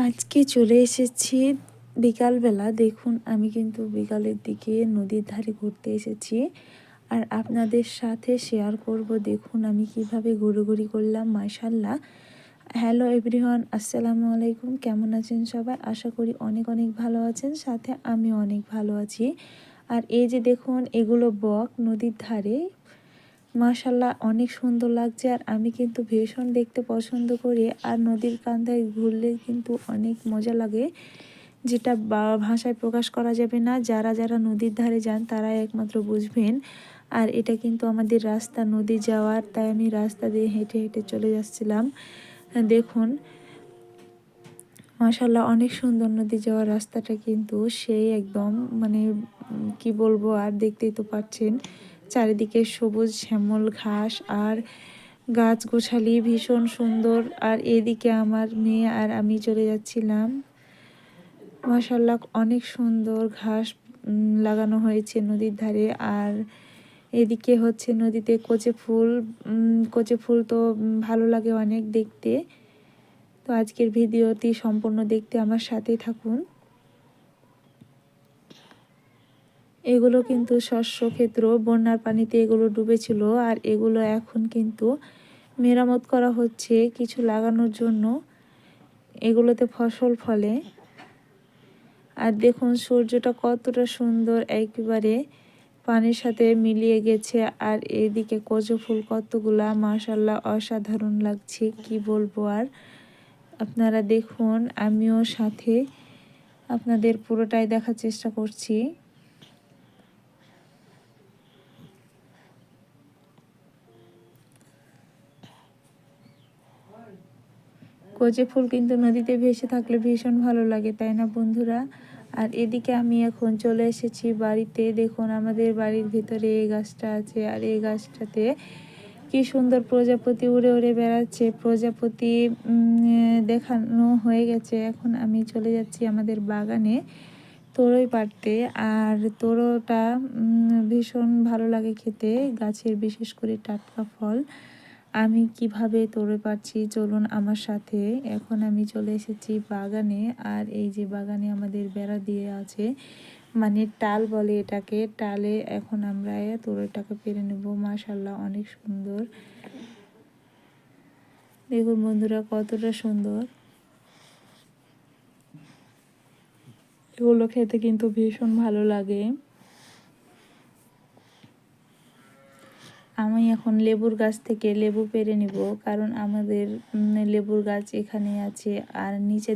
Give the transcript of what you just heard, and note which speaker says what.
Speaker 1: আজকে চলে এসেছি বিকালবেলা। দেখুন আমি কিন্তু বিকালের দিকে নদীর ধারে ঘুরতে এসেছি আর আপনাদের সাথে শেয়ার করব। দেখুন আমি কিভাবে ঘুরোঘুরি করলাম। মাশাআল্লাহ। হ্যালো এভরিওয়ান, আসসালামু আলাইকুম। কেমন আছেন সবাই? আশা করি অনেক অনেক ভালো আছেন, সাথে আমি অনেক ভালো আছি। আর এই যে দেখুন এগুলো বক নদীর ধারে, মাশাআল্লাহ অনেক সুন্দর লাগছে। আর আমি কিন্তু ভীষণ দেখতে পছন্দ করি। আর নদীর কান্দায় ঘুরলে কিন্তু অনেক মজা লাগে, যেটা ভাষায় প্রকাশ করা যাবে না। যারা যারা নদীর ধারে যান তারাই একমাত্র বুঝবেন। আর এটা কিন্তু আমাদের রাস্তা নদী যাওয়ার, তাই আমি রাস্তা দিয়ে হেঁটে হেঁটে চলে যাচ্ছিলাম। দেখুন মাশাআল্লাহ অনেক সুন্দর নদী যাওয়ার রাস্তাটা, কিন্তু সেই একদম মানে কি বলবো, আর দেখতেই তো পাচ্ছেন চারিদিকে সবুজ শ্যামল ঘাস আর গাছ গোছালি ভীষণ সুন্দর। আর এদিকে আমার মেয়ে আর আমি চলে যাচ্ছিলাম। মাশাআল্লাহ অনেক সুন্দর ঘাস লাগানো হয়েছে নদীর ধারে। আর এদিকে হচ্ছে নদীতে কচে ফুল তো ভালো লাগে অনেক দেখতে। তো আজকের ভিডিওটি সম্পূর্ণ দেখতে আমার সাথেই থাকুন। এগুলো কিন্তু শস্য ক্ষেত্র, বন্যার পানিতে এগুলো ডুবেছিল। আর এগুলো এখন কিন্তু মেরামত করা হচ্ছে কিছু লাগানোর জন্য, এগুলোতে ফসল ফলে। আর দেখুন সূর্যটা কতটা সুন্দর, একেবারে পানির সাথে মিলিয়ে গেছে। আর এদিকে কচু ফুল কতগুলা, মাশাআল্লাহ অসাধারণ লাগছে, কি বলবো আর। আপনারা দেখুন, আমিও সাথে আপনাদের পুরোটাই দেখার চেষ্টা করছি। কচি ফুল কিন্তু নদীতে ভেসে থাকলে ভীষণ ভালো লাগে, তাই না বন্ধুরা? আর এদিকে আমি এখন চলে এসেছি বাড়িতে। দেখুন আমাদের বাড়ির ভিতরে এই গাছটা আছে, আর এই গাছটাতে কি সুন্দর প্রজাপতি উড়ে উড়ে বেড়াচ্ছে। প্রজাপতি দেখানো হয়ে গেছে, এখন আমি চলে যাচ্ছি আমাদের বাগানে তোড়ই পাড়তে। আর তোড়োটা ভীষণ ভালো লাগে খেতে, গাছের বিশেষ করে টাটকা ফল। আমি কিভাবে তোড়ে পারছি চলুন আমার সাথে। এখন আমি চলে এসেছি বাগানে। আর এই যে বাগানে আমাদের বেড়া দিয়ে আছে, মানে টাল বলে এটাকে। টালে এখন আমরা তোড়েটাকে পেরে নেব। মাশাআল্লাহ অনেক সুন্দর, দেখুন বন্ধুরা কতটা সুন্দর। এগুলো খেতে কিন্তু ভীষণ ভালো লাগে। আমি এখন লেবুর গাছ থেকে লেবু পেড়ে নিব, কারণ আমাদের লেবুর গাছ এখানে আছে। আর নিচে